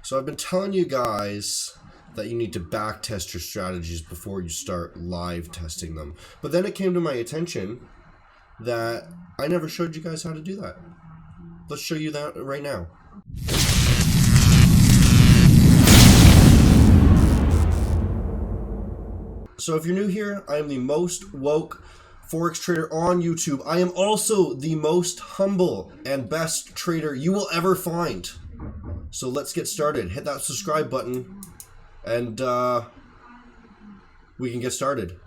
So I've been telling you guys that you need to backtest your strategies before you start live testing them. But then it came to my attention that I never showed you guys how to do that. Let's show you that right now. So if you're new here, I am the most woke Forex trader on YouTube. I am also the most humble and best trader you will ever find. So let's get started. Hit that subscribe button and we can get started.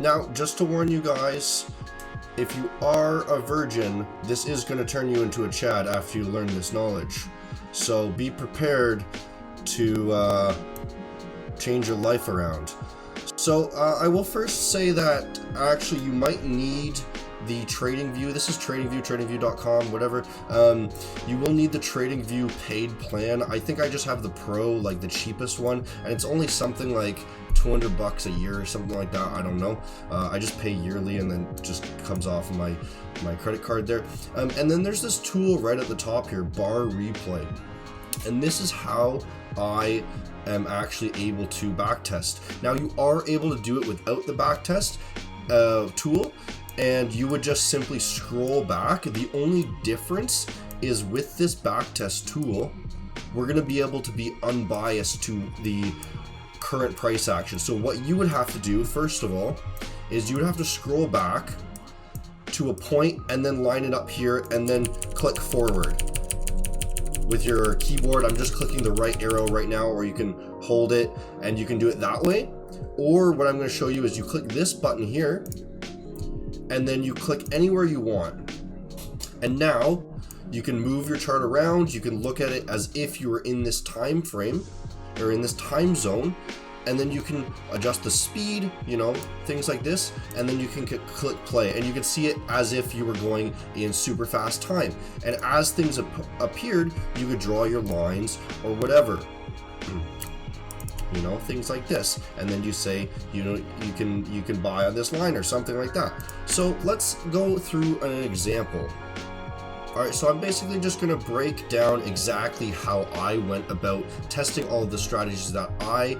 Now, just to warn you guys, if you are a virgin, this is going to turn you into a Chad after you learn this knowledge. So be prepared to change your life around. So I will first say that actually you might need the TradingView. This is TradingView, tradingview.com, whatever. You will need the TradingView paid plan. I think I just have the Pro, like the cheapest one, and it's only something like $200 a year or something like that. I don't know. I just pay yearly and then just comes off of my credit card there. And then there's this tool right at the top here, bar replay. And this is how I am actually able to backtest. Now you are able to do it without the backtest tool, and you would just simply scroll back. The only difference is with this backtest tool, we're going to be able to be unbiased to the current price action. So what you would have to do, first of all, is you would have to scroll back to a point and then line it up here and then click forward. With your keyboard, I'm just clicking the right arrow right now, or you can hold it and you can do it that way. Or what I'm going to show you is you click this button here and then you click anywhere you want. And now you can move your chart around. You can look at it as if you were in this time frame or in this time zone, and then you can adjust the speed, you know, things like this, and then you can click play and you can see it as if you were going in super fast time. And as things appeared, you could draw your lines or whatever, you know, things like this. And then you say, you know, you can buy on this line or something like that. So let's go through an example. All right, so I'm basically just going to break down exactly how I went about testing all of the strategies that I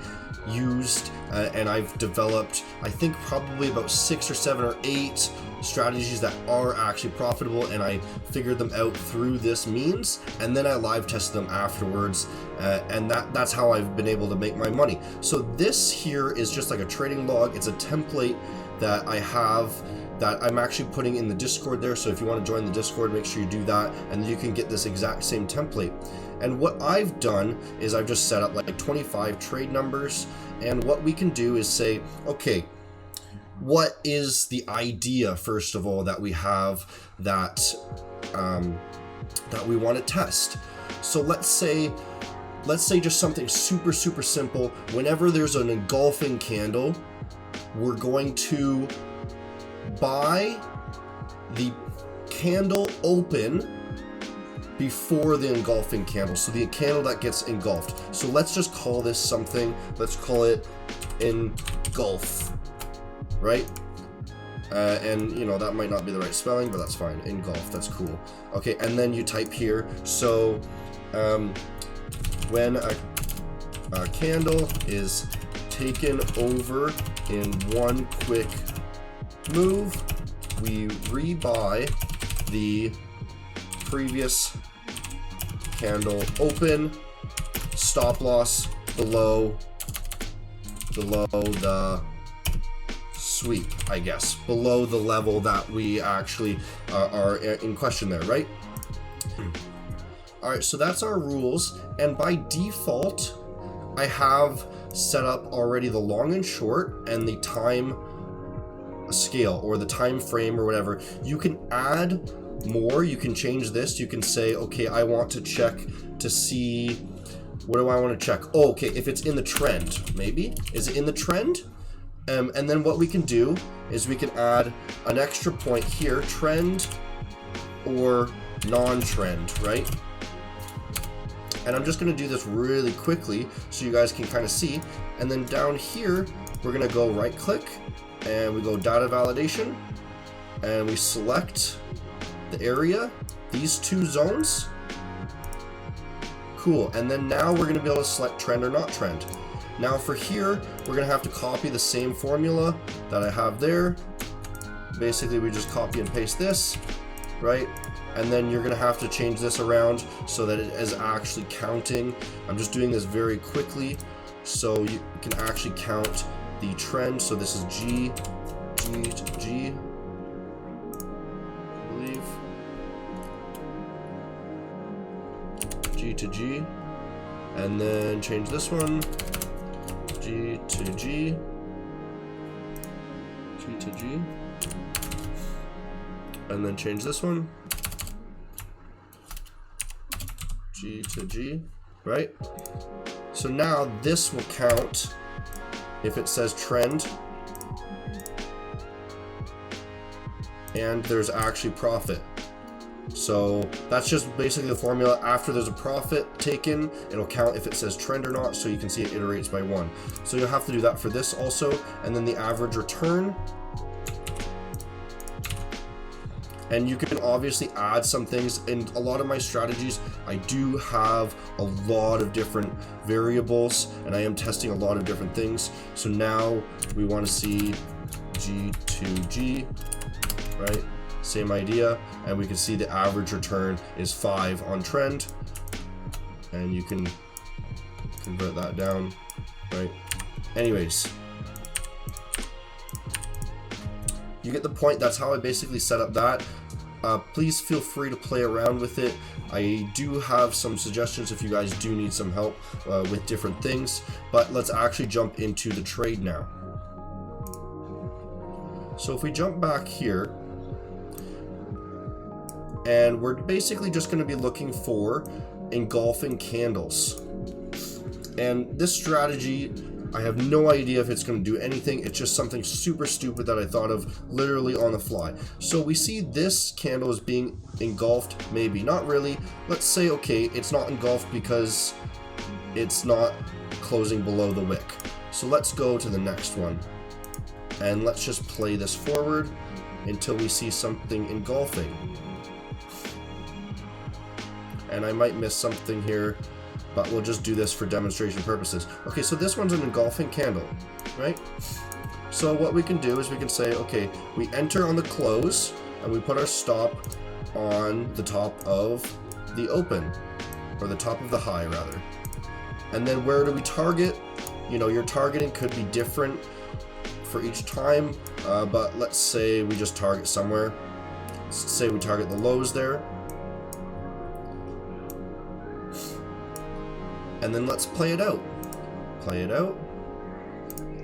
used, and I've developed, I think, probably about 6 or 7 or 8 strategies that are actually profitable, and I figured them out through this means, and then I live tested them afterwards, and that's how I've been able to make my money. So this here is just like a trading log. It's a template that I have that I'm actually putting in the Discord there. So if you want to join the Discord, make sure you do that, and then you can get this exact same template. And what I've done is I've just set up like 25 trade numbers, and what we can do is say, okay, what is the idea, first of all, that we have that that we want to test. So let's say just something super simple. Whenever there's an engulfing candle, we're going to buy the candle open before the engulfing candle, so the candle that gets engulfed. So let's just call this something, let's call it engulf, right? And you know, that might not be the right spelling, but that's fine. Engulf, that's cool. Okay, and then you type here, so when a candle is taken over in one quick move, we rebuy the previous candle open, stop loss below the sweep, I guess, below the level that we actually are in question there, right? All right, so that's our rules, and by default I have set up already the long and short and the time scale or the time frame or whatever. You can add more, you can change this. You can say, okay, I want to check to see, what do I want to check? Oh, okay, if it's in the trend, maybe. Is it in the trend? And then what we can do is we can add an extra point here, trend or non-trend, right? And I'm just going to do this really quickly so you guys can kind of see. And then down here, we're going to go right click and we go data validation and we select the area, these two zones, Cool, and then now we're gonna be able to select trend or not trend. Now for here, we're gonna have to copy the same formula that I have there. Basically, we just copy and paste this, right? And then you're gonna have to change this around so that it is actually counting. I'm just doing this very quickly so you can actually count the trend. So this is G to G, I believe. G to G. And then change this one. G to G. G to G. And then change this one. G to G, right? So now this will count if it says trend and there's actually profit. So that's just basically the formula. After there's a profit taken, it'll count if it says trend or not, so you can see it iterates by 1. So you'll have to do that for this also, and then the average return. And you can obviously add some things. In a lot of my strategies, I do have a lot of different variables, and I am testing a lot of different things. So now we want to see G to G, right? Same idea, and we can see the average return is 5 on trend, and you can convert that down, right? Anyways, you get the point. That's how I basically set up that. Please feel free to play around with it. I do have some suggestions if you guys do need some help with different things, but let's actually jump into the trade now. So if we jump back here, and we're basically just going to be looking for engulfing candles. And this strategy, I have no idea if it's going to do anything. It's just something super stupid that I thought of literally on the fly. So we see this candle is being engulfed, maybe, not really. Let's say, okay, it's not engulfed because it's not closing below the wick. So let's go to the next one. And let's just play this forward until we see something engulfing. And I might miss something here, but we'll just do this for demonstration purposes. Okay, so this one's an engulfing candle, right? So what we can do is we can say, okay, we enter on the close and we put our stop on the top of the open, or the top of the high rather. And then where do we target? You know, your targeting could be different for each time, but let's say we just target somewhere. Let's say we target the lows there. And then let's play it out. Play it out.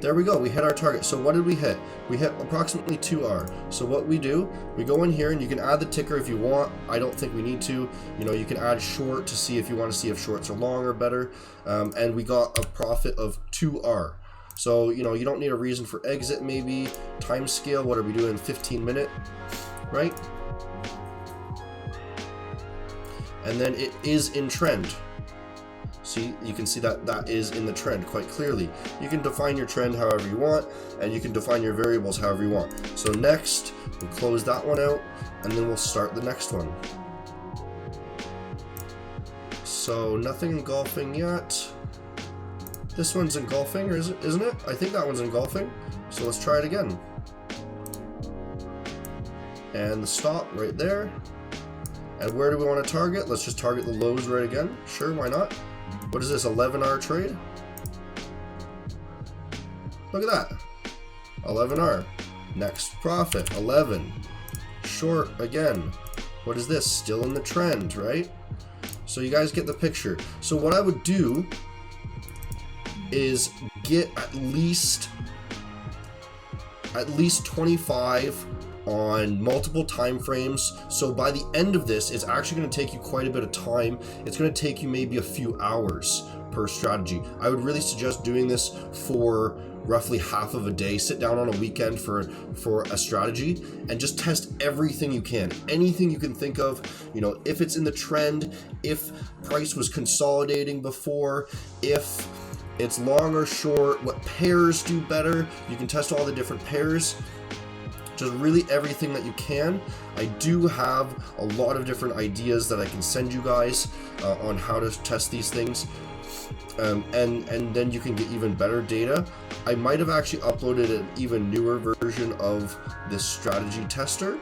There we go, we hit our target. So what did we hit? We hit approximately 2R. So what we do, we go in here and you can add the ticker if you want. I don't think we need to. You know, you can add short to see if you want to see if shorts are long or better. And we got a profit of 2R. So, you know, you don't need a reason for exit maybe. Time scale, what are we doing? 15-minute, right? And then it is in trend. See, you can see that that is in the trend quite clearly. You can define your trend however you want, and you can define your variables however you want. So next, we'll close that one out, and then we'll start the next one. So nothing engulfing yet. This one's engulfing, or isn't it? I think that one's engulfing. So let's try it again. And the stop right there. And where do we want to target? Let's just target the lows right again. Sure, why not? What is this, 11R trade? Look at that, 11R. Next profit, 11. Short again. What is this? Still in the trend, right? So you guys get the picture. So what I would do is get at least 25 on multiple time frames. So by the end of this, it's actually going to take you quite a bit of time. It's going to take you maybe a few hours per strategy. I would really suggest doing this for roughly half of a day. Sit down on a weekend for a strategy and just test everything you can, anything you can think of. You know, if it's in the trend, if price was consolidating before, if it's long or short, what pairs do better. You can test all the different pairs. just really everything that you can. I do have a lot of different ideas that I can send you guys on how to test these things. And then you can get even better data. I might have actually uploaded an even newer version of this strategy tester,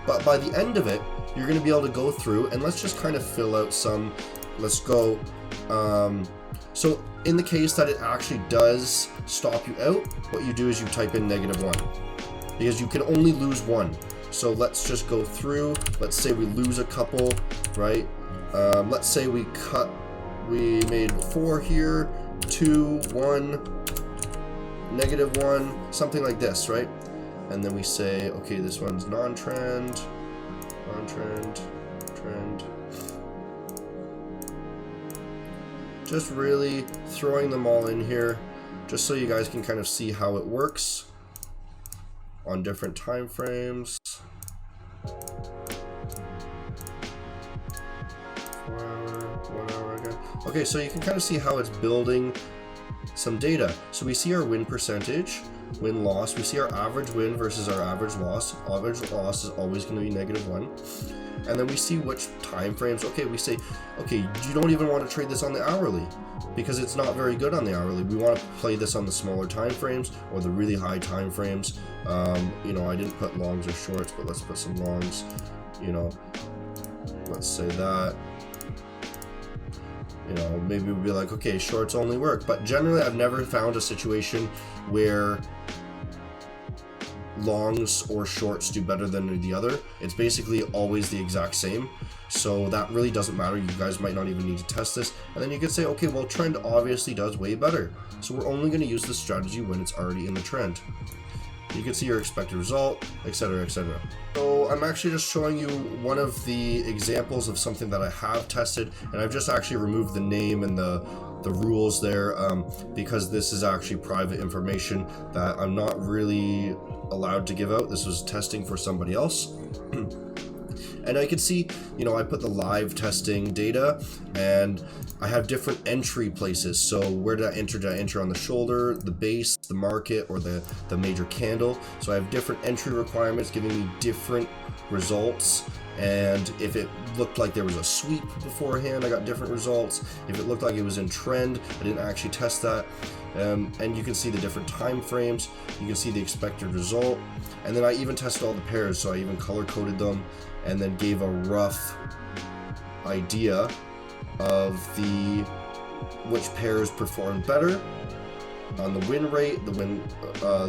but by the end of it, you're going to be able to go through and let's just kind of fill out some. Let's go. So in the case that it actually does stop you out, what you do is you type in -1 because you can only lose one. So let's just go through. Let's say we lose a couple, right? Let's say we made 4 here, 2, 1, -1, something like this, right? And then we say, okay, this one's non-trend, trend. Just really throwing them all in here, just so you guys can kind of see how it works on different time frames. 4 hour, 1 hour again. Okay, so you can kind of see how it's building some data. So we see our win percentage, win loss. We see our average win versus our average loss. Average loss is always going to be -1. And then we see which time frames. Okay, we say, okay, you don't even want to trade this on the hourly because it's not very good on the hourly. We want to play this on the smaller time frames or the really high time frames. You know, I didn't put longs or shorts, but let's put some longs. You know, let's say that. You know, maybe we'll be like, okay, shorts only work. But generally, I've never found a situation where longs or shorts do better than the other. It's basically always the exact same. So that really doesn't matter. You guys might not even need to test this. And then you can say, okay, well, trend obviously does way better. So we're only going to use this strategy when it's already in the trend. You can see your expected result, etc., etc. So I'm actually just showing you one of the examples of something that I have tested, and I've just actually removed the name and the rules there because this is actually private information that I'm not really allowed to give out. This was testing for somebody else. And I can see, you know, I put the live testing data and I have different entry places. So where did I enter? Did I enter on the shoulder, the base, the market, or the major candle? So I have different entry requirements giving me different results. And if it looked like there was a sweep beforehand, I got different results. If it looked like it was in trend, I didn't actually test that. And you can see the different time frames. You can see the expected result. And then I even tested all the pairs. So I even color coded them and then gave a rough idea of which pairs performed better on the win rate, the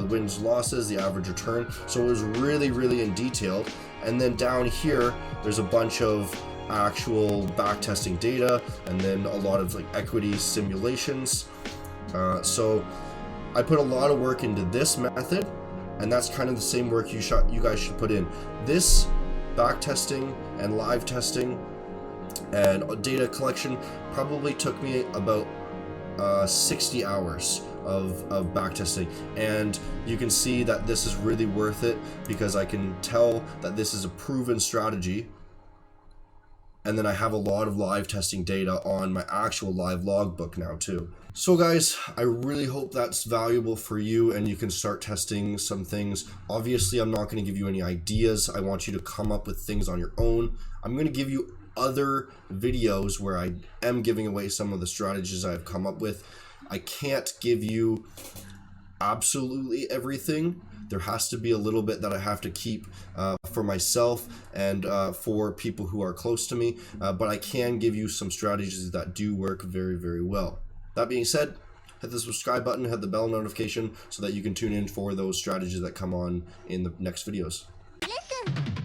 wins, losses, the average return. So it was really, really in detail. And then down here, there's a bunch of actual backtesting data, and then a lot of like equity simulations. So I put a lot of work into this method, and that's kind of the same work you guys should put in. This backtesting and live testing and data collection probably took me about 60 hours of backtesting, and you can see that this is really worth it because I can tell that this is a proven strategy, and then I have a lot of live testing data on my actual live logbook now too. So guys, I really hope that's valuable for you and you can start testing some things. Obviously, I'm not going to give you any ideas. I want you to come up with things on your own. I'm going to give you other videos where I am giving away some of the strategies I've come up with. I can't give you absolutely everything. There has to be a little bit that I have to keep for myself and for people who are close to me, but I can give you some strategies that do work very, very well. That being said, hit the subscribe button, hit the bell notification so that you can tune in for those strategies that come on in the next videos. Listen.